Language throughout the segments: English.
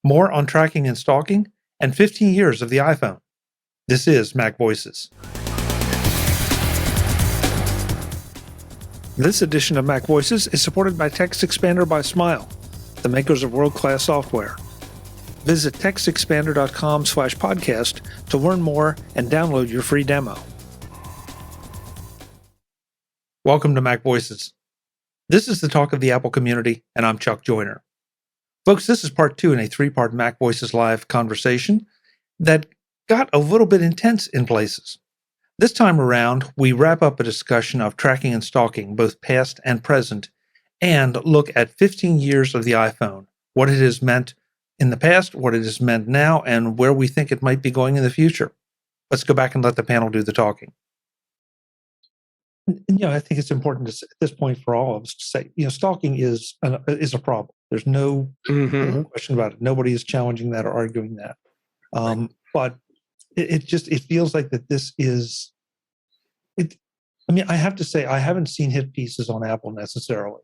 more on tracking and stalking, and 15 years of the iPhone. This is MacVoices. This edition of MacVoices is supported by Textexpander by Smile, the makers of world-class software. Visit textexpander.com/podcast to learn more and download your free demo. Welcome to MacVoices. This is the talk of the Apple community, and I'm Chuck Joyner. Folks, this is part 2 in a 3-part MacVoices Live conversation that got a little bit intense in places. This time around, we wrap up a discussion of tracking and stalking, both past and present, and look at 15 years of the iPhone, what it has meant in the past, what it has meant now, and where we think it might be going in the future. Let's go back and let the panel do the talking. And, I think it's important to say, at this point for all of us to say, stalking is a problem. There's no question about it. Nobody is challenging that or arguing that. But it feels like that this is it. I mean, I have to say, I haven't seen hit pieces on Apple necessarily,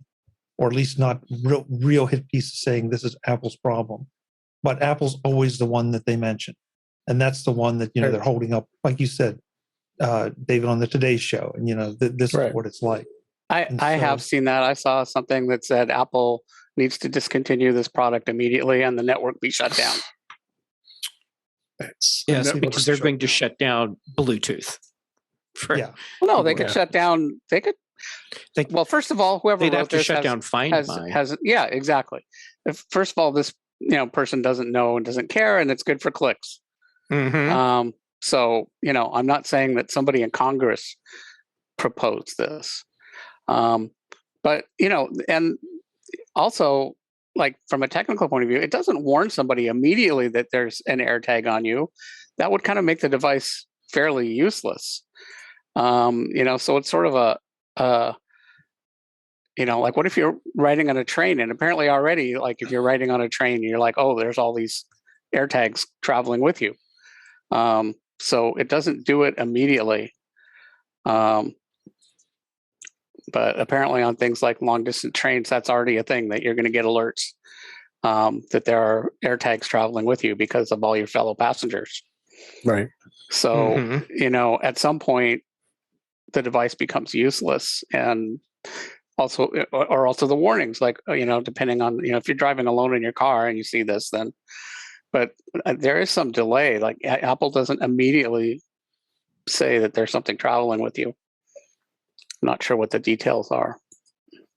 or at least not real hit pieces saying this is Apple's problem. But Apple's always the one that they mention, and that's the one that they're holding up, like you said, David, on the Today Show, and this is what it's like. I have seen that. I saw something that said Apple needs to discontinue this product immediately and the network be shut down. Yes, because they're going to shut down Bluetooth. Well, no, they could shut down. Well, first of all, whoever they'd wrote have to this shut down Find My. Exactly. First of all, this person doesn't know and doesn't care, and it's good for clicks. So, I'm not saying that somebody in Congress proposed this. But, and also, like from a technical point of view, it doesn't warn somebody immediately that there's an AirTag on you. That would kind of make the device fairly useless. So it's sort of like what if you're riding on a train, and apparently already, like if you're riding on a train, you're like, oh, there's all these AirTags traveling with you. So it doesn't do it immediately. But apparently on things like long distance trains, that's already a thing that you're going to get alerts that there are AirTags traveling with you because of all your fellow passengers. Right. So, at some point the device becomes useless, and also the warnings, like, depending on, if you're driving alone in your car and you see this, then, but there is some delay. Like Apple doesn't immediately say that there's something traveling with you. I'm not sure what the details are.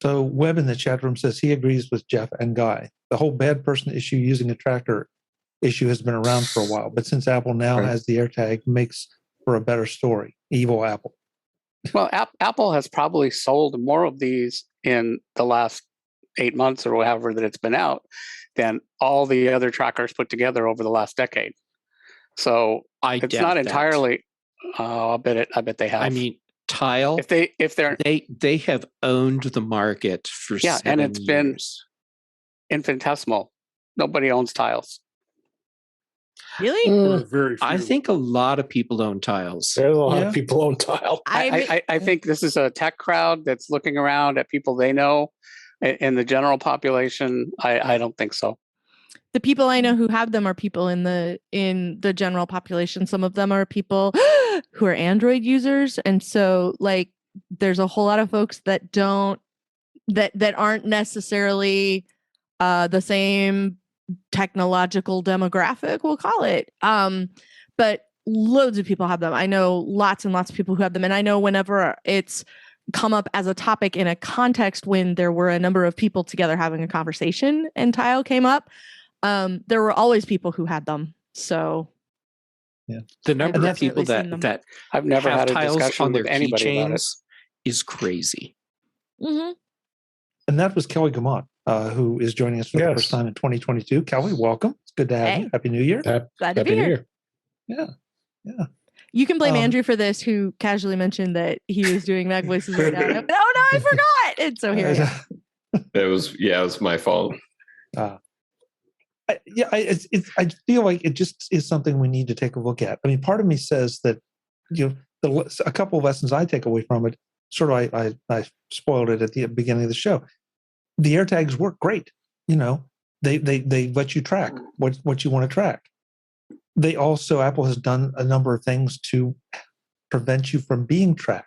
So Webb in the chat room says he agrees with Jeff and Guy. The whole bad person issue using a tracker issue has been around for a while, but since Apple now has the AirTag, makes for a better story. Evil Apple. Well, Apple has probably sold more of these in the last 8 months or whatever that it's been out than all the other trackers put together over the last decade. So it's not entirely. I bet they have. I mean, Tile. If they have owned the market for 7 and it's years. Been infinitesimal. Nobody owns Tiles. Really? Very few. I think a lot of people own Tiles. There's a lot of people own Tile. I think this is a tech crowd that's looking around at people they know. In the general population, I don't think so. The people I know who have them are people in the general population. Some of them are people who are Android users, and so like there's a whole lot of folks that aren't necessarily the same technological demographic, we'll call it. But loads of people have them. I know lots and lots of people who have them, and I know whenever it's come up as a topic in a context when there were a number of people together having a conversation and Tile came up, there were always people who had them. So the number of people that I've never have had a Tiles discussion on their with anybody about it. keychains is crazy. Mm-hmm. And that was Kelly Guimont, who is joining us for the first time in 2022. Kelly, welcome. It's good to have you. Happy New Year. Glad to be here. Yeah. You can blame Andrew for this, who casually mentioned that he was doing MacVoices right now. Oh no, I forgot. And so here I am. It was my fault. I feel like it just is something we need to take a look at. I mean, part of me says that a couple of lessons I take away from it. Sort of, I spoiled it at the beginning of the show. The AirTags work great. they let you track what you want to track. They also, Apple has done a number of things to prevent you from being tracked.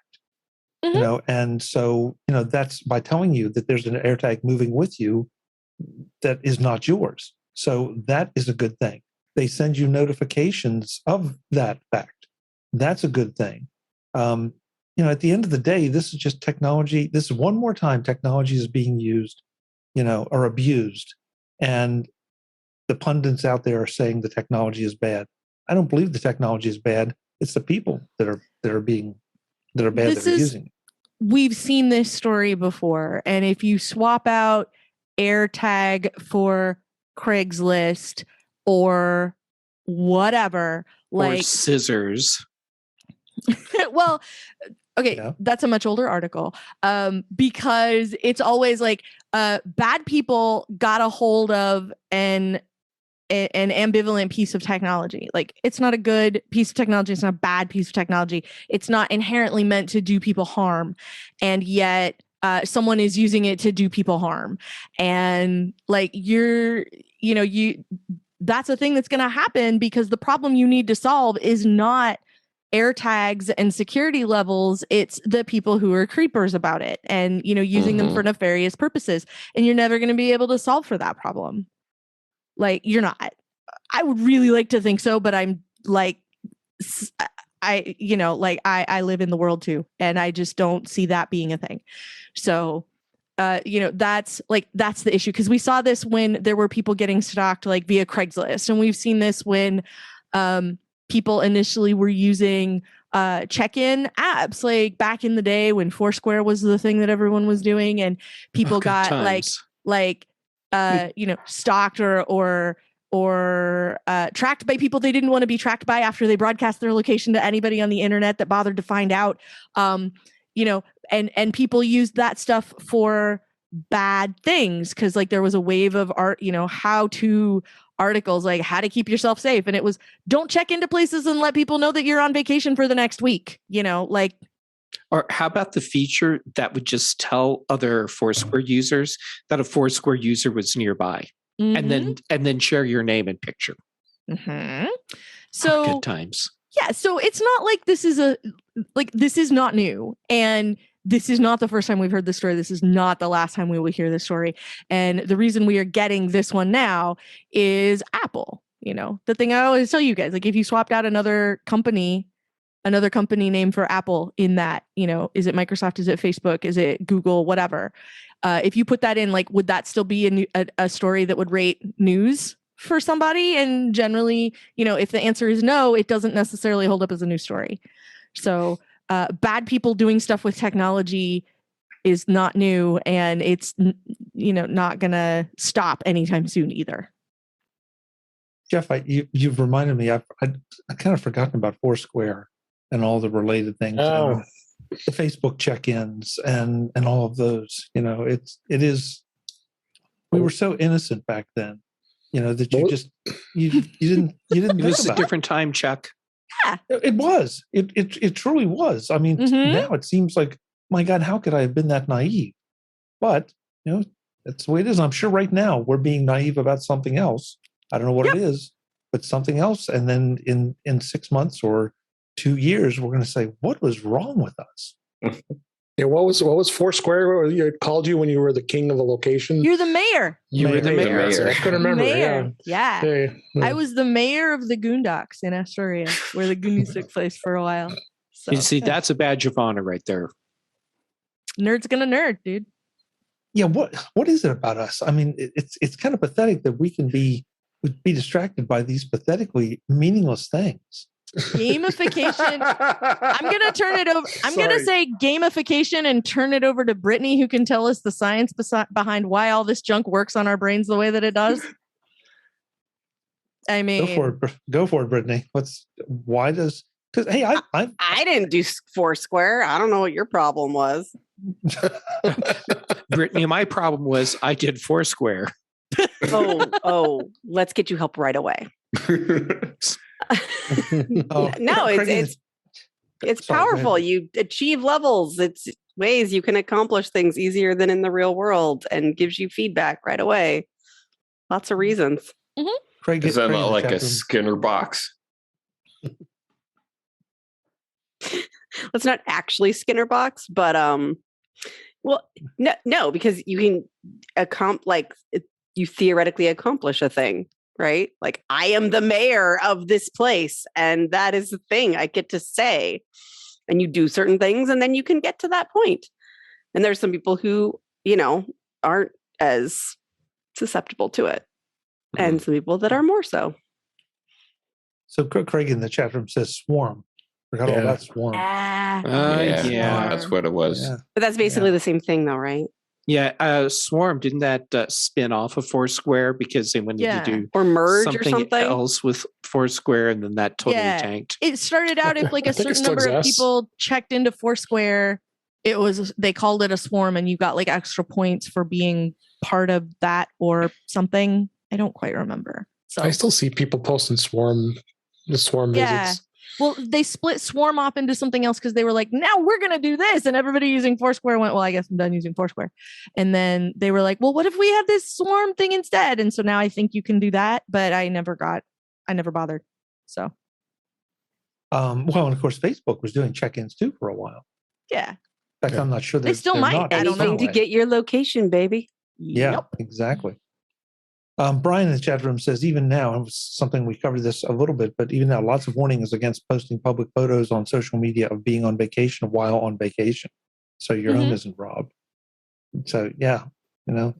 And so, that's by telling you that there's an AirTag moving with you that is not yours. So that is a good thing. They send you notifications of that fact. That's a good thing. At the end of the day, this is just technology. This is one more time technology is being used, or abused. And the pundits out there are saying the technology is bad. I don't believe the technology is bad. It's the people that are bad that are using it. We've seen this story before. And if you swap out AirTag for Craigslist or whatever, like or scissors. Well, okay, that's a much older article. Because it's always like bad people got a hold of an ambivalent piece of technology. Like, it's not a good piece of technology. It's not a bad piece of technology. It's not inherently meant to do people harm. And yet someone is using it to do people harm. And like, that's a thing that's going to happen, because the problem you need to solve is not AirTags and security levels. It's the people who are creepers about it and, using them for nefarious purposes. And you're never going to be able to solve for that problem. Like, you're not. I would really like to think so, but I'm like, I live in the world too, and I just don't see that being a thing. So, that's the issue, because we saw this when there were people getting stalked like via Craigslist, and we've seen this when people initially were using check-in apps, like back in the day when Foursquare was the thing that everyone was doing, and people got times. stalked or tracked by people they didn't want to be tracked by after they broadcast their location to anybody on the internet that bothered to find out. And people used that stuff for bad things, because like there was a wave of how to articles, like how to keep yourself safe, and it was, don't check into places and let people know that you're on vacation for the next week. Or how about the feature that would just tell other Foursquare users that a Foursquare user was nearby, and then share your name and picture. So good times. Yeah, so it's not like this is not new, and this is not the first time we've heard this story. This is not the last time we will hear this story. And the reason we are getting this one now is Apple. The thing I always tell you guys, like, if you swapped out another company name for Apple in that, is it Microsoft? Is it Facebook? Is it Google? Whatever. If you put that in, like, would that still be a story that would rate news for somebody? And generally, if the answer is no, it doesn't necessarily hold up as a news story. So bad people doing stuff with technology is not new, and it's, not going to stop anytime soon either. Jeff, you've reminded me, I kind of forgotten about Foursquare and all the related things. Oh. The Facebook check-ins and all of those. It is. We were so innocent back then. That you didn't. It was a different time, Chuck. Yeah, it was. It truly was. I mean, now it seems like, my God, how could I have been that naive? But that's the way it is. I'm sure right now we're being naive about something else. I don't know what it is, but something else. And then in 6 months or 2 years, we're going to say, what was wrong with us? Yeah, what was Foursquare? It called you when you were the king of a location. You're the mayor. You were the mayor. I couldn't remember. Mayor. Yeah. Yeah. I was the mayor of the Goondocks in Astoria, where the Goonies took place for a while. So, you see, that's a badge of honor right there. Nerd's gonna nerd, dude. Yeah. What is it about us? I mean, it's kind of pathetic that we can be distracted by these pathetically meaningless things. Gamification. I'm going to turn it over. I'm going to say gamification and turn it over to Brittany, who can tell us the science behind why all this junk works on our brains the way that it does. I mean, go for it, Brittany. Because hey, I didn't do Foursquare. I don't know what your problem was. Brittany, my problem was I did Foursquare. Oh, let's get you help right away. No, it's powerful. You achieve levels. It's ways you can accomplish things easier than in the real world, and gives you feedback right away. Lots of reasons. Craig, Is that Craig in not the like chat a room- Skinner box? It's not actually Skinner box, but well, no, because you can you theoretically accomplish a thing, right? Like, I am the mayor of this place, and that is the thing I get to say. And you do certain things, and then you can get to that point. And there's some people who, aren't as susceptible to it, and some people that are more so. So Craig in the chat room says swarm. Forgot all about swarm. Yeah. That's what it was. Yeah. But that's basically the same thing, though, right? Yeah, Swarm, didn't that spin off of Foursquare because they wanted to do Or merge or something something? else with Foursquare, and then that totally tanked. It started out if like a I think it certain still number of exists. people checked into Foursquare, they called it a swarm, and you got like extra points for being part of that or something. I don't quite remember. So I still see people posting the swarm visits. Well, they split Swarm off into something else because they were like, now we're going to do this. And everybody using Foursquare went, well, I guess I'm done using Foursquare. And then they were like, well, what if we had this Swarm thing instead? And so now I think you can do that, but I never bothered. So. Well, and of course, Facebook was doing check-ins too for a while. Yeah. In fact, I'm not sure They still might. not I don't know. Anything to get your location, baby. Yeah, exactly. Brian in the chat room says, even now, something we covered this a little bit, but even now, lots of warnings against posting public photos on social media of being on vacation while on vacation, so your home isn't robbed. So, yeah,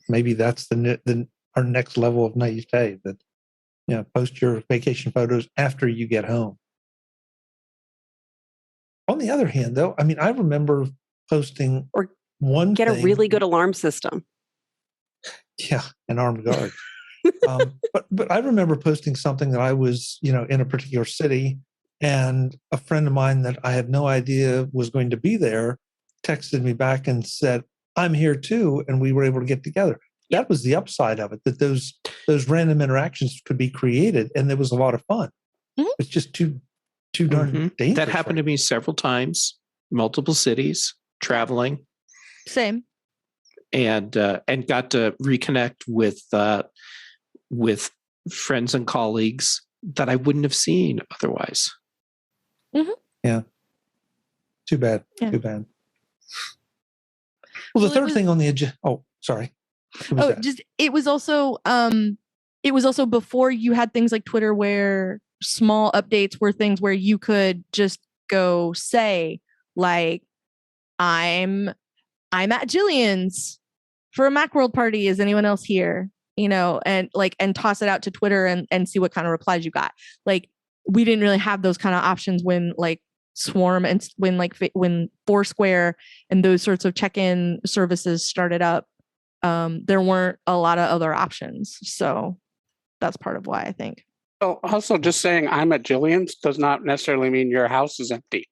maybe that's our next level of naivete, that post your vacation photos after you get home. On the other hand, though, I mean, I remember posting or one get thing, a really good alarm system. Yeah, an armed guard. But I remember posting something that I was, in a particular city, and a friend of mine that I had no idea was going to be there texted me back and said, I'm here too, and we were able to get together. That was the upside of it, that those random interactions could be created, and there was a lot of fun. It's just too darn dangerous. That happened to me several times, multiple cities, traveling. Same. And got to reconnect with friends and colleagues that I wouldn't have seen otherwise. Yeah. Too bad. Yeah. Too bad. Well, the third thing on the agenda. Oh, sorry. It was also before you had things like Twitter, where small updates were things where you could just go say, like, I'm at Jillian's for a Macworld party. Is anyone else here? And toss it out to Twitter and see what kind of replies you got. Like, we didn't really have those kind of options when like Swarm and when Foursquare and those sorts of check-in services started up. There weren't a lot of other options. So that's part of why I think. So also, just saying I'm at Jillian's does not necessarily mean your house is empty.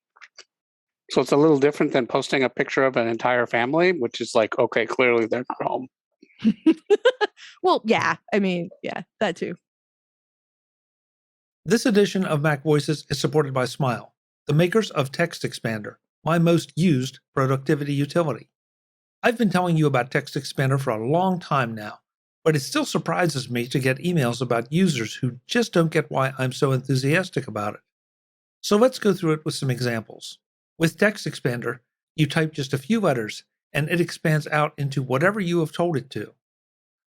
So it's a little different than posting a picture of an entire family, which is like, okay, clearly they're not home. Well, yeah. I mean, yeah, that too. This edition of MacVoices is supported by Smile, the makers of Textexpander, my most used productivity utility. I've been telling you about Textexpander for a long time now, but it still surprises me to get emails about users who just don't get why I'm so enthusiastic about it. So let's go through it with some examples. With Textexpander, you type just a few letters, and it expands out into whatever you have told it to.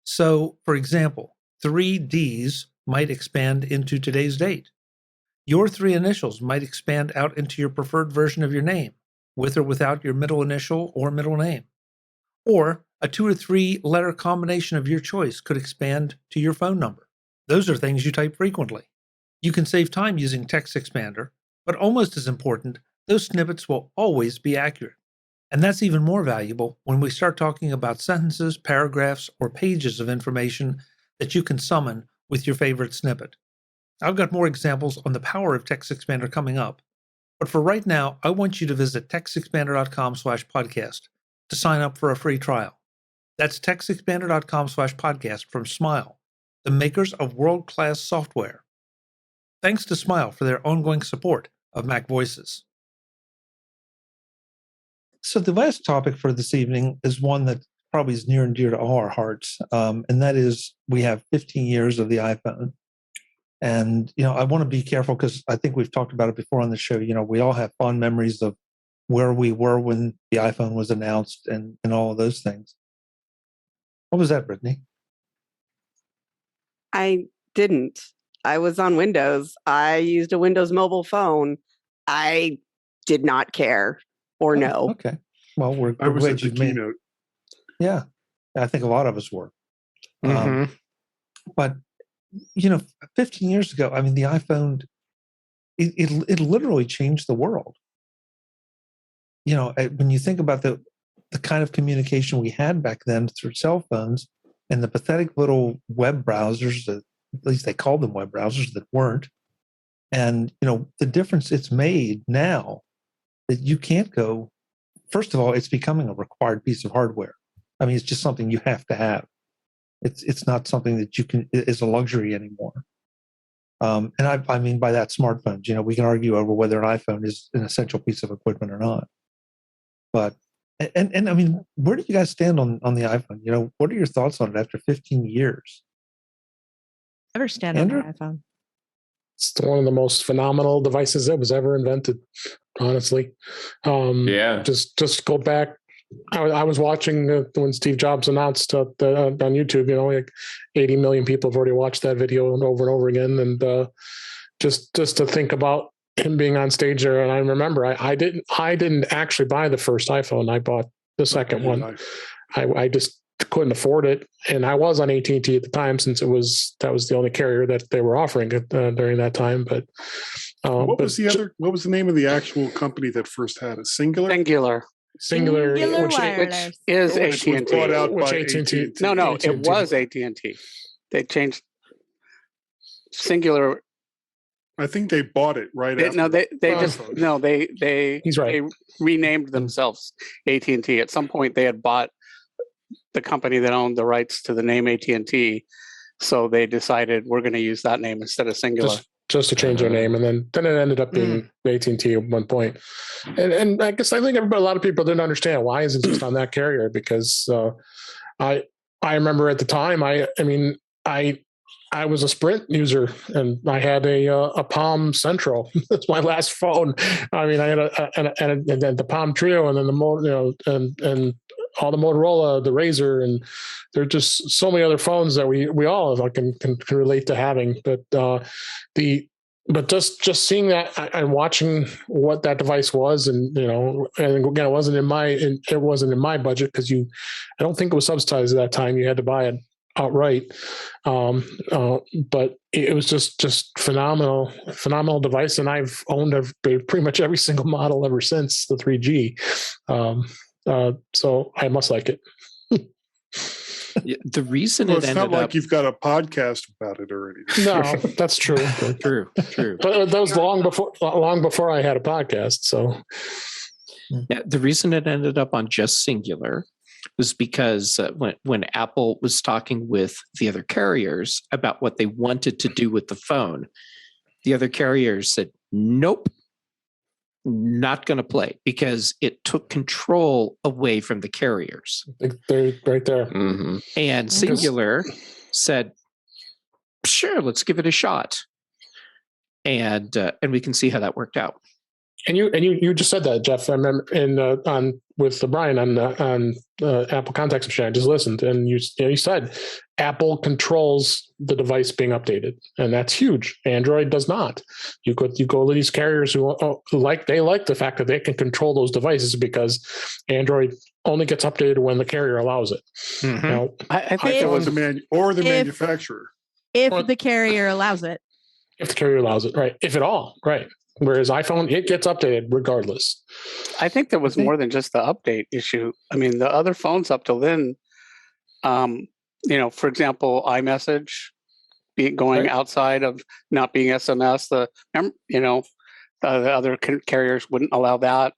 So, for example, 3 Ds might expand into today's date. Your 3 initials might expand out into your preferred version of your name, with or without your middle initial or middle name. Or a 2 or 3 letter combination of your choice could expand to your phone number. Those are things you type frequently. You can save time using Textexpander, but almost as important, those snippets will always be accurate. And that's even more valuable when we start talking about sentences, paragraphs, or pages of information that you can summon with your favorite snippet. I've got more examples on the power of Textexpander coming up, but for right now, I want you to visit textexpander.com/podcast to sign up for a free trial. That's textexpander.com/podcast from Smile, the makers of world-class software. Thanks to Smile for their ongoing support of MacVoices. So the last topic for this evening is one that probably is near and dear to all our hearts, and that is we have 15 years of the iPhone. And, I want to be careful because I think we've talked about it before on the show. We all have fond memories of where we were when the iPhone was announced and all of those things. What was that, Brittany? I didn't. I was on Windows. I used a Windows mobile phone. I did not care or know. Okay. Well, we're I was glad at the you've made. keynote. Yeah, I think a lot of us were. But 15 years ago, I mean, the iPhone, it literally changed the world. When you think about the kind of communication we had back then through cell phones and the pathetic little web browsers that, at least they called them web browsers, that weren't, and the difference it's made now that you can't go. First of all, it's becoming a required piece of hardware. I mean, it's just something you have to have. It's not something that you can is a luxury anymore. And I mean by that smartphones. We can argue over whether an iPhone is an essential piece of equipment or not. But and I mean, where do you guys stand on the iPhone? What are your thoughts on it after 15 years? Never stand on the iPhone. It's one of the most phenomenal devices that was ever invented. Honestly, Just go back. I was watching when Steve Jobs announced on YouTube. Like 80 million people have already watched that video over and over again, and just to think about him being on stage there. And I remember I didn't actually buy the first iPhone. I bought the second one. I just couldn't afford it, and I was on AT&T at the time since that was the only carrier that they were offering it during that time. But what was the name of the actual company that first had a Singular, which is AT&T. Was bought out by AT&T. No, it was AT&T. They changed Singular. I think they bought it after. No, they He's right. They renamed themselves AT&T. At some point, they had bought the company that owned the rights to the name AT&T, so they decided we're going to use that name instead of Singular. Just to change their name, and then it ended up being AT&T at one point. And I guess I think a lot of people didn't understand why is it just on that carrier, because I remember at the time I was a Sprint user, and I had a Palm Central. That's my last phone. I mean, I had the Palm Trio, and then the and all the Motorola, the Razr, and there are just so many other phones that we all can relate to having. But just seeing that and watching what that device was, and and again, it wasn't in my budget because I don't think it was subsidized at that time. You had to buy it outright. But it was just phenomenal device, and I've owned pretty much every single model ever since the 3G. So I must like it. The reason it's not like you've got a podcast about it already. No, that's true. True. But that was long before I had a podcast. So the reason it ended up on just Singular was because when Apple was talking with the other carriers about what they wanted to do with the phone, the other carriers said, nope, not going to play, because it took control away from the carriers. They're right there. Mm-hmm. And Singular said, sure, let's give it a shot. And we can see how that worked out. And you just said that, Jeff. I remember with Brian on Apple Context Machine. I just listened, and you said Apple controls the device being updated, and that's huge. Android does not. You go to these carriers who like the fact that they can control those devices, because Android only gets updated when the carrier allows it. Mm-hmm. Now, I think it was the manufacturer. If the carrier allows it. If the carrier allows it, right? If at all, right? Whereas iPhone, it gets updated regardless. I think there was more than just the update issue. I mean, the other phones up till then, for example, iMessage going outside of not being SMS. The other carriers wouldn't allow that,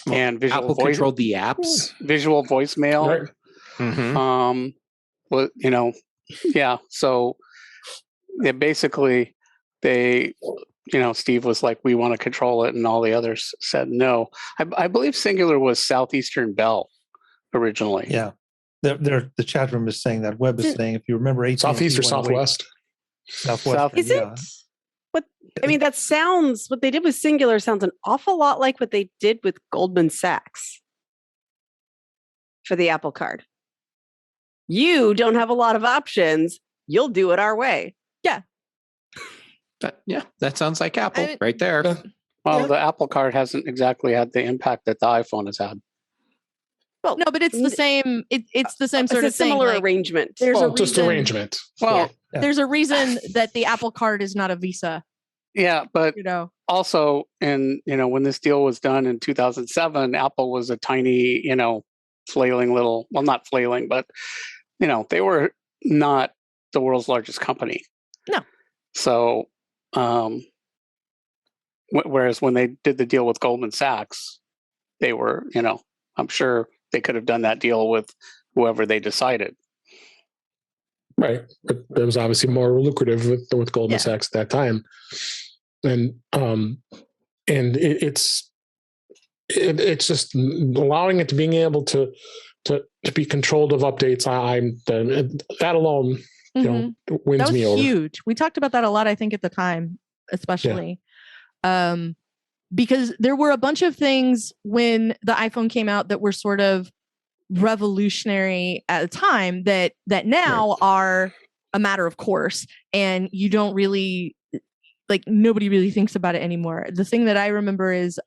and Apple controlled the apps, visual voicemail. Right. Mm-hmm. So they Steve was like, we want to control it, and all the others said no. I believe Singular was Southeastern Bell originally. Yeah. the chat room is saying that Webb is saying if you remember AT&T Southeast or went away- Southwest? Southwest. Is it? What I mean, what they did with Singular sounds an awful lot like what they did with Goldman Sachs for the Apple Card. You don't have a lot of options. You'll do it our way. Yeah. That sounds like Apple right there. Well, the Apple Card hasn't exactly had the impact that the iPhone has had. Well, no, but it's the same. It's the same sort of thing. Similar arrangement. There's a just reason, arrangement. Well, there's a reason that the Apple Card is not a Visa. Yeah, but also, when this deal was done in 2007, Apple was a tiny, flailing little. Well, not flailing, but they were not the world's largest company. No. So, whereas when they did the deal with Goldman Sachs, they were, I'm sure they could have done that deal with whoever they decided. Right. But it was obviously more lucrative with Goldman Sachs at that time. And it's just allowing it to being able to be controlled of updates. That alone, wins that was me over. Huge. We talked about that a lot, I think, at the time, especially. Because there were a bunch of things when the iPhone came out that were sort of revolutionary at the time that now are a matter of course, and you don't really nobody really thinks about it anymore. The thing that I remember is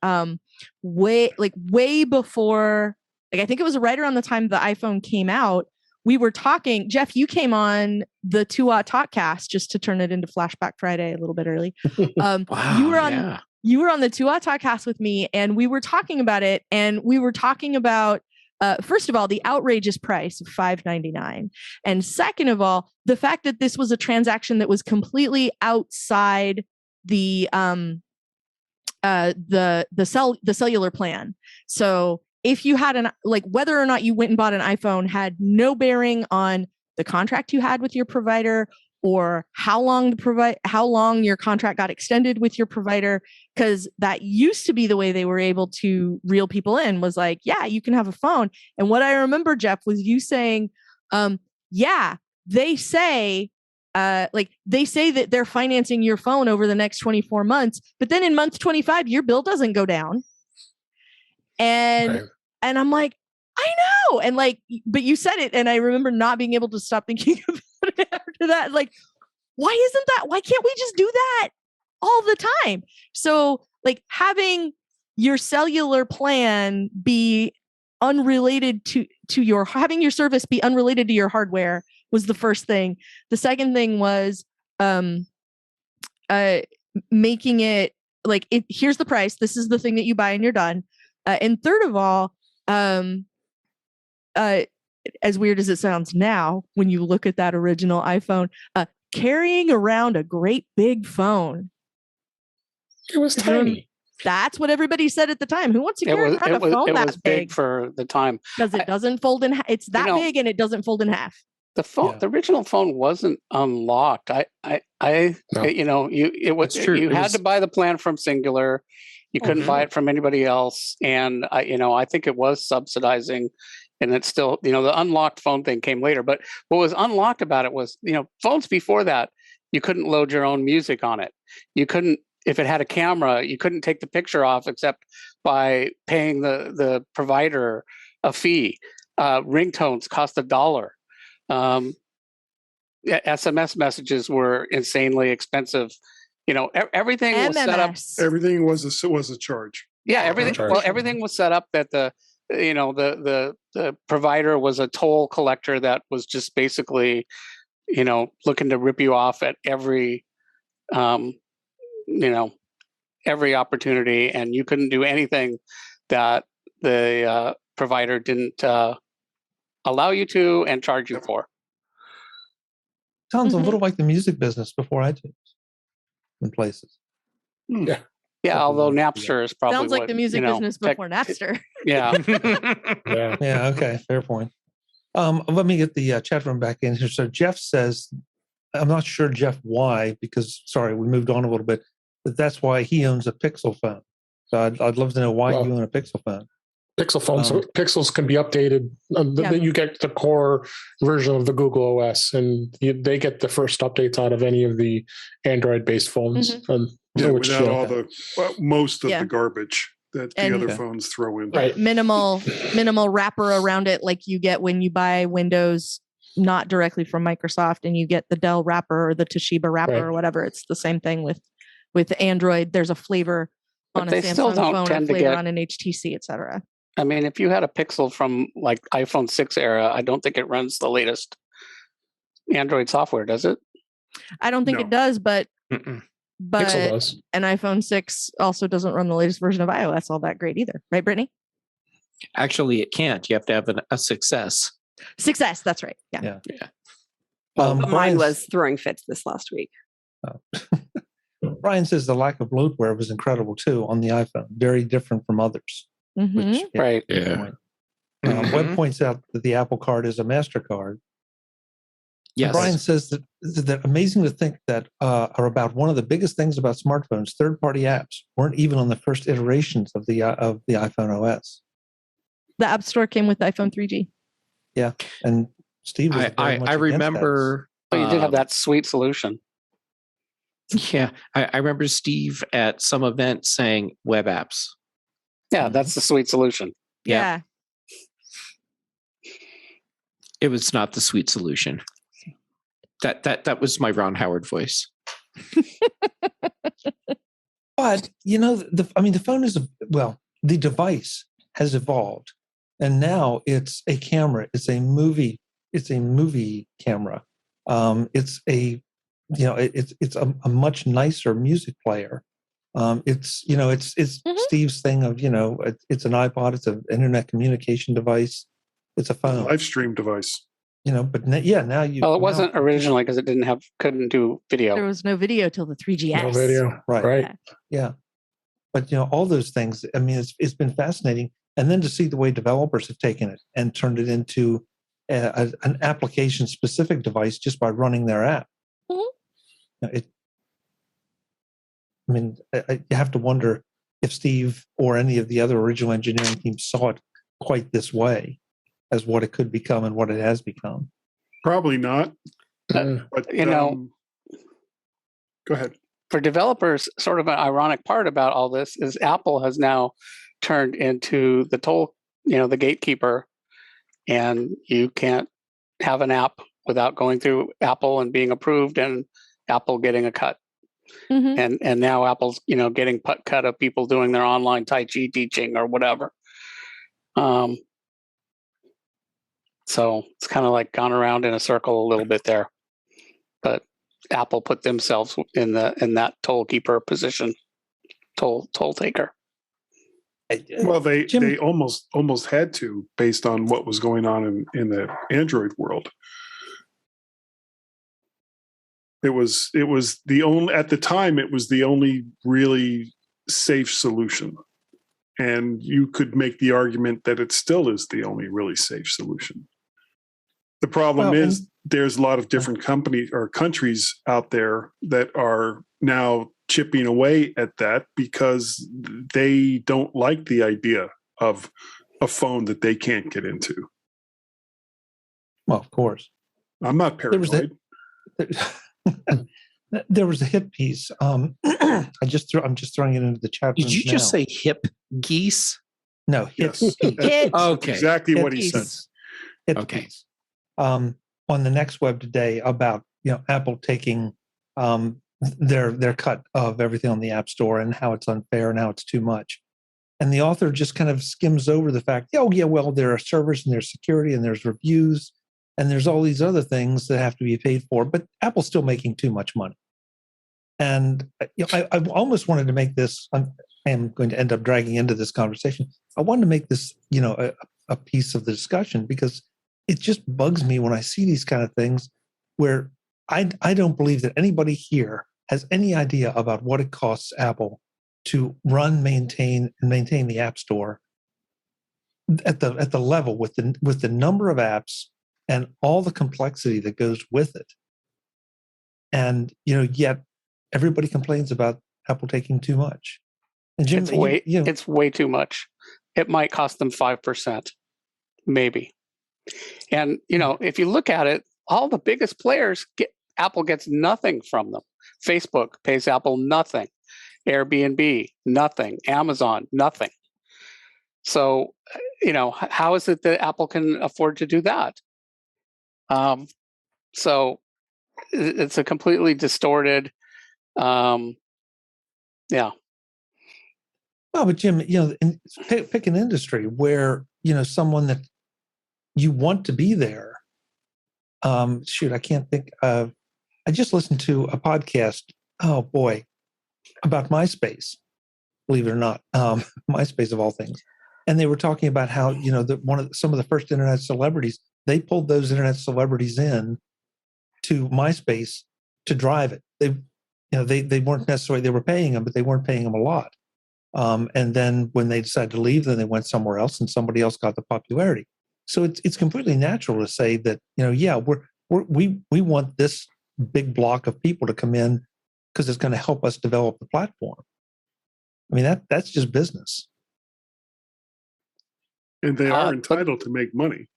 way before, I think it was right around the time the iPhone came out, we were talking. Jeff, you came on the 2 Talkcast, just to turn it into Flashback Friday a little bit early. Wow, you were on the 2 Talkcast with me, and we were talking about it, and we were talking about first of all, the outrageous price of $5.99, and second of all, the fact that this was a transaction that was completely outside the cellular plan. So if you had whether or not you went and bought an iPhone had no bearing on the contract you had with your provider, or how long your contract got extended with your provider, because that used to be the way they were able to reel people in, was you can have a phone. And what I remember, Jeff, was you saying, they say that they're financing your phone over the next 24 months, but then in month 25, your bill doesn't go down. And I'm like, I know. And but you said it, and I remember not being able to stop thinking about it after that. Why can't we just do that all the time? So having your cellular plan be unrelated to having your service be unrelated to your hardware was the first thing. The second thing was making it here's the price. This is the thing that you buy and you're done. And third of all, as weird as it sounds now, when you look at that original iPhone, carrying around a great big phone. It was tiny. That's what everybody said at the time. Who wants to carry around a phone that was big for the time? Because it doesn't fold in. It's that big, and it doesn't fold in half. The phone, the original phone, wasn't unlocked. You had to buy the plan from Singular. You couldn't buy it from anybody else, and I think it was subsidizing. And it's still, the unlocked phone thing came later. But what was unlocked about it was, phones before that, you couldn't load your own music on it. You couldn't, if it had a camera, you couldn't take the picture off except by paying the provider a fee. Ringtones cost $1. SMS messages were insanely expensive. Everything was set up. Everything was a charge. Yeah, everything. Well, everything was set up that the provider was a toll collector that was just basically, looking to rip you off at every opportunity, and you couldn't do anything that the provider didn't allow you to and charge you for. Sounds a little like the music business before iTunes in places. Yeah. Yeah, although Napster is probably sounds like the music business before Napster. Yeah. Yeah. Okay. Fair point. Let me get the chat room back in here. So Jeff says, I'm not sure, Jeff, why, because we moved on a little bit, but that's why he owns a Pixel phone. So I'd love to know why you own a Pixel phone. Pixel phones, Pixels can be updated. You get the core version of the Google OS, and they get the first updates out of any of the Android-based phones. Without all most of the garbage that the other phones throw in. Right. Minimal wrapper around it, like you get when you buy Windows, not directly from Microsoft, and you get the Dell wrapper or the Toshiba wrapper or whatever. It's the same thing with Android. There's a flavor on a Samsung phone, a flavor on an HTC, etc. I mean, if you had a Pixel from like iPhone 6 era, I don't think it runs the latest Android software, does it? I don't think it does, but Pixel does. An iPhone 6 also doesn't run the latest version of iOS all that great either. Right, Brittany? Actually, it can't. You have to have a success. Success, that's right. Yeah. Well, mine was throwing fits this last week. Brian says the lack of bloatware was incredible too on the iPhone. Very different from others. Mm-hmm. Right. Yeah. Webb points out that the Apple Card is a MasterCard. Yes. Brian says that amazing to think that are about one of the biggest things about smartphones. Third-party apps weren't even on the first iterations of the iPhone OS. The App Store came with the iPhone 3G. Yeah, and Steve was I remember. But you did have that sweet solution. Yeah, I remember Steve at some event saying web apps. Yeah, that's the sweet solution. Yeah. It was not the sweet solution. That was my Ron Howard voice. But the phone is the device has evolved, and now it's a camera. It's a movie camera. It's a much nicer music player. It's Steve's thing of it's an iPod. It's an internet communication device. It's a phone, live stream device. But now you. Well, it wasn't originally because it couldn't do video. There was no video till the 3GS. No video, right? Yeah. But all those things. I mean, it's been fascinating, and then to see the way developers have taken it and turned it into an application-specific device just by running their app. Mm-hmm. You have to wonder if Steve or any of the other original engineering teams saw it quite this way as what it could become and what it has become. Probably not. But go ahead. For developers, sort of an ironic part about all this is Apple has now turned into the toll, the gatekeeper, and you can't have an app without going through Apple and being approved and Apple getting a cut. Mm-hmm. And now Apple's, getting cut of people doing their online Tai Chi teaching or whatever. So it's kind of like gone around in a circle a little bit there, but Apple put themselves in that toll keeper position, toll taker. Well, they almost had to, based on what was going on in the Android world. It was the only, at the time, it was the only really safe solution. And you could make the argument that it still is the only really safe solution. The problem is there's a lot of different companies or countries out there that are now chipping away at that because they don't like the idea of a phone that they can't get into. Well, of course. I'm not paranoid. There was a hip piece. I'm just throwing it into the chat. Did you just say hip geese? No, hip. Yes. Hip. Okay. Exactly hip what he piece. said. Hip Okay. piece. On the next web today about Apple taking their cut of everything on the App Store and how it's unfair and how it's too much. And the author just kind of skims over the fact, there are servers and there's security and there's reviews and there's all these other things that have to be paid for, but Apple's still making too much money. And I almost wanted to make this, I am going to end up dragging into this conversation. I wanted to make this, a piece of the discussion because it just bugs me when I see these kind of things where I don't believe that anybody here has any idea about what it costs Apple to maintain the App Store at the level with the number of apps and all the complexity that goes with it. And yet everybody complains about Apple taking too much. And Jim, it's way too much. it might cost them 5%, maybe. And, you know, if you look at it, all the biggest players Apple gets nothing from them. Facebook pays Apple nothing. Airbnb, nothing. Amazon, nothing. So, you know, how is it that Apple can afford to do that? So it's a completely distorted, yeah. Oh, but Jim, you know, pick an industry where, you know, someone that you want to be there. Shoot, I can't think of. I just listened to a podcast. Oh boy, about MySpace. Believe it or not, MySpace of all things, and they were talking about how, you know, some of the first internet celebrities, they pulled those internet celebrities in to MySpace to drive it. They weren't necessarily, they were paying them, but they weren't paying them a lot. And then when they decided to leave, then they went somewhere else, and somebody else got the popularity. So it's completely natural to say that, you know, yeah, we want this big block of people to come in because it's going to help us develop the platform. I mean, that's just business. And they are entitled to make money.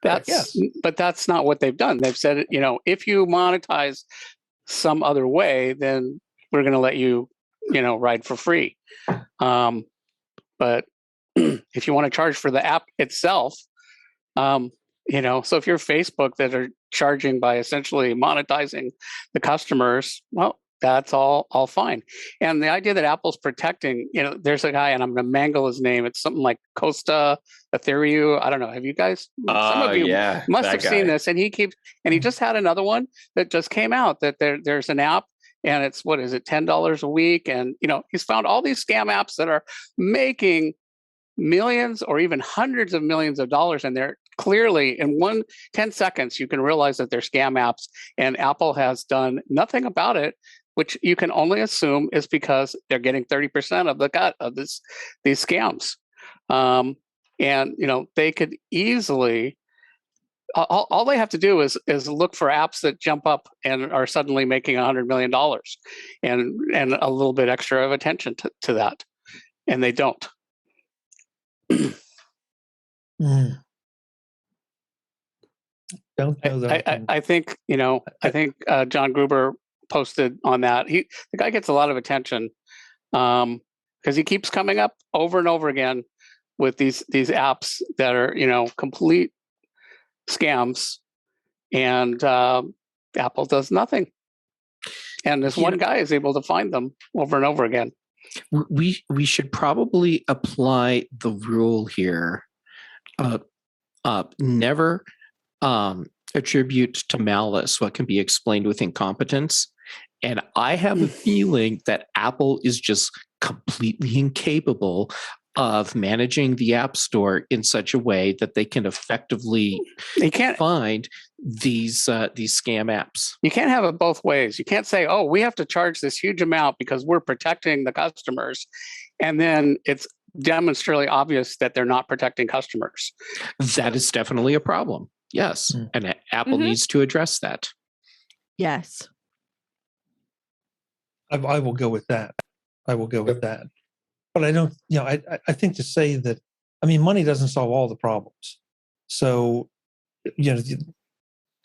But that's not what they've done. They've said, you know, if you monetize some other way, then we're going to let you, you know, ride for free. But if you want to charge for the app itself, you know, so if you're Facebook that are charging by essentially monetizing the customers, well, that's all fine. And the idea that Apple's protecting, you know, there's a guy, and I'm going to mangle his name. It's something like Costa Ethereum. I don't know. Have you guys? Some of you must have seen this. And he just had another one that just came out that there's an app, and it's, what is it, $10 a week? And, you know, he's found all these scam apps that are making millions or even hundreds of millions of dollars, and they're clearly in 10 seconds you can realize that they're scam apps, and Apple has done nothing about it, which you can only assume is because they're getting 30% of the cut of these scams. And, you know, they could easily, all they have to do is look for apps that jump up and are suddenly making $100 million and a little bit extra of attention to that. And they don't. Don't know that. I think, you know, John Gruber posted on that. The guy gets a lot of attention because he keeps coming up over and over again with these apps that are, you know, complete scams, and Apple does nothing. And this one guy is able to find them over and over again. We should probably apply the rule here. Never attribute to malice what can be explained with incompetence. And I have a feeling that Apple is just completely incapable of managing the App Store in such a way that they can effectively find these scam apps. You can't have it both ways. You can't say, oh, we have to charge this huge amount because we're protecting the customers, and then it's demonstrably obvious that they're not protecting customers. That is definitely a problem. Yes. And Apple needs to address that. Yes. I will go with that. But I don't, you know, I think to say that, I mean, money doesn't solve all the problems. So, you know,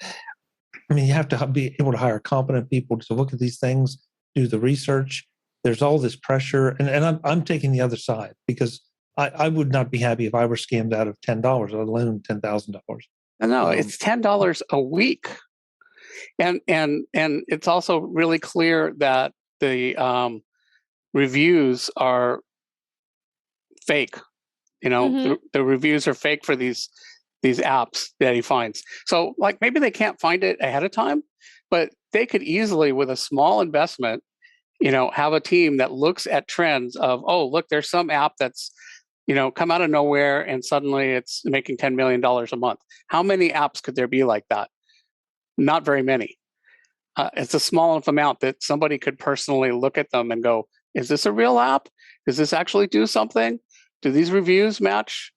I mean, you have to be able to hire competent people to look at these things, do the research. There's all this pressure. And I'm taking the other side, because I would not be happy if I were scammed out of $10, let alone $10,000. No, it's $10 a week. And it's also really clear that the reviews are fake. You know, the reviews are fake for these apps that he finds. So, like, maybe they can't find it ahead of time, but they could easily, with a small investment, you know, have a team that looks at trends of, oh, look, there's some app that's, you know, come out of nowhere and suddenly it's making $10 million a month. How many apps could there be like that? Not very many. It's a small enough amount that somebody could personally look at them and go, is this a real app? Does this actually do something? Do these reviews match?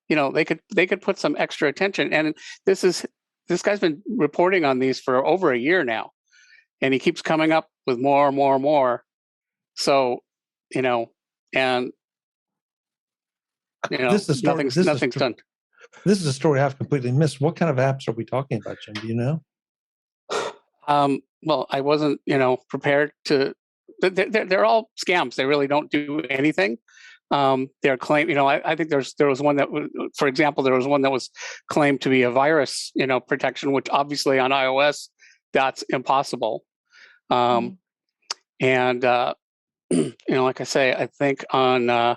You know, they could put some extra attention. And this guy's been reporting on these for over a year now, and he keeps coming up with more and more and more. So, you know, and This is nothing's done. This is a story I've completely missed. What kind of apps are we talking about, Jim? Do you know? Well, I wasn't, prepared to. They're all scams. They really don't do anything. They're claim. I think there was one that, for example, there was one that was claimed to be a virus, protection, which obviously on iOS that's impossible. And like I say, I think on.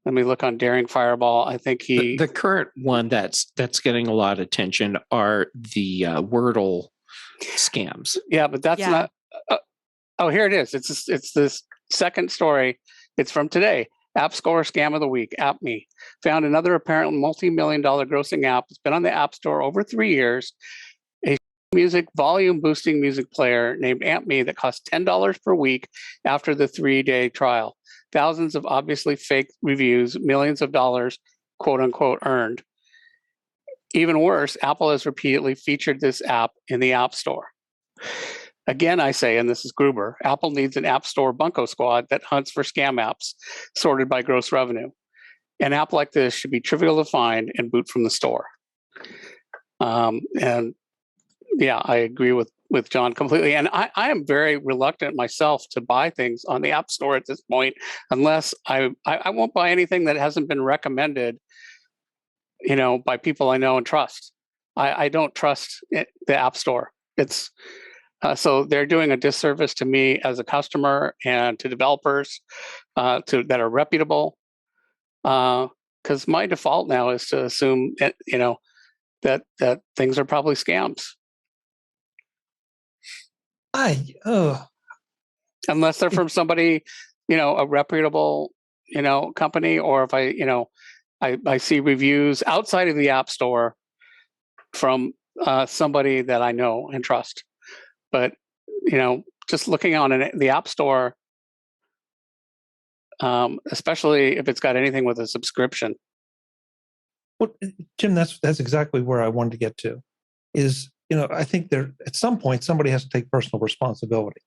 Let me look on Daring Fireball. I think the current one that's getting a lot of attention are the Wordle scams. Yeah, but that's not. Oh, here it is. It's this second story. It's from today. App Store Scam of the Week. AppMe found another apparently multi-million-dollar grossing app. It's been on the App Store over 3 years. A music volume boosting music player named AppMe that costs $10 per week after the 3-day trial. Thousands of obviously fake reviews, millions of dollars, quote unquote, earned. Even worse, Apple has repeatedly featured this app in the App Store. Again, I say, and this is Gruber, Apple needs an App Store bunko squad that hunts for scam apps sorted by gross revenue. An app like this should be trivial to find and boot from the store. And yeah, I agree with John completely. And I am very reluctant myself to buy things on the App Store at this point, unless I won't buy anything that hasn't been recommended, by people I know and trust. I don't trust the App Store. It's so they're doing a disservice to me as a customer and to developers that are reputable. Because my default now is to assume that things are probably scams. Unless they're from somebody, a reputable, company, or if I see reviews outside of the App Store from somebody that I know and trust. But, just looking on the App Store, especially if it's got anything with a subscription. Well, Jim, that's exactly where I wanted to get to. Is I think there at some point somebody has to take personal responsibility.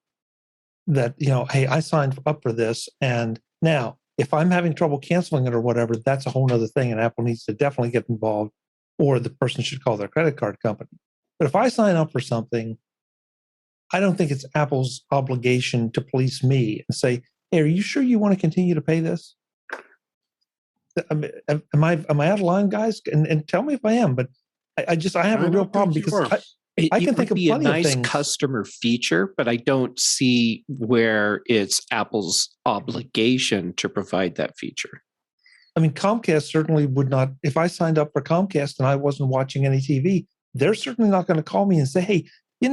That hey, I signed up for this, and now if I'm having trouble canceling it or whatever, that's a whole other thing, and Apple needs to definitely get involved, or the person should call their credit card company. But if I sign up for something, I don't think it's Apple's obligation to police me and say, "Hey, are you sure you want to continue to pay this?" Am I out of line, guys? And tell me if I am. But I have a real problem because I can think of plenty a nice of things. Customer feature, but I don't see where it's Apple's obligation to provide that feature. I mean, Comcast certainly would not. If I signed up for Comcast and I wasn't watching any TV, they're certainly not going to call me and say, "Hey, you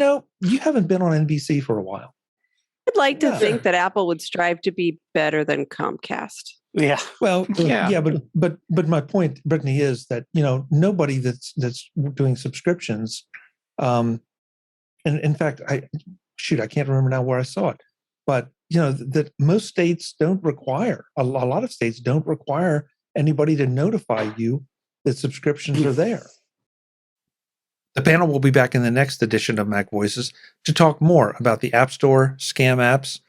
haven't been on NBC for a while." I'd like to think that Apple would strive to be better than Comcast. Yeah. Well, yeah, but my point, Brittany, is that nobody that's doing subscriptions, and in fact, I can't remember now where I saw it, but that most states don't require a lot of states don't require anybody to notify you that subscriptions are there. The panel will be back in the next edition of MacVoices to talk more about the App Store, scam apps,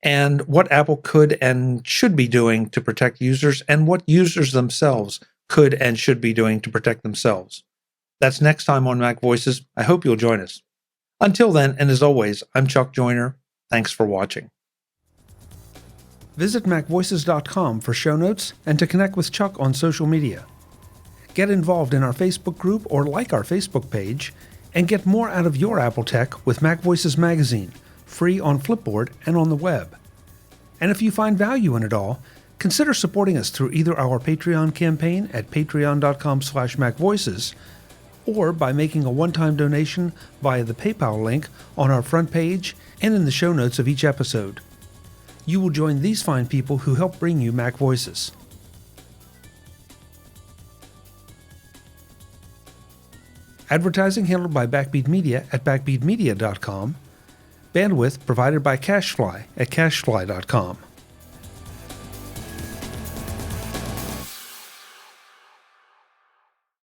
and what Apple could and should be doing to protect users, and what users themselves could and should be doing to protect themselves. That's next time on MacVoices. I hope you'll join us. Until then, and as always, I'm Chuck Joyner. Thanks for watching. Visit MacVoices.com for show notes and to connect with Chuck on social media. Get involved in our Facebook group or like our Facebook page, and get more out of your Apple tech with MacVoices Magazine, free on Flipboard and on the web. And if you find value in it all, consider supporting us through either our Patreon campaign at patreon.com/MacVoices, or by making a one-time donation via the PayPal link on our front page and in the show notes of each episode. You will join these fine people who help bring you MacVoices. Advertising handled by Backbeat Media at backbeatmedia.com. Bandwidth provided by CacheFly at cachefly.com.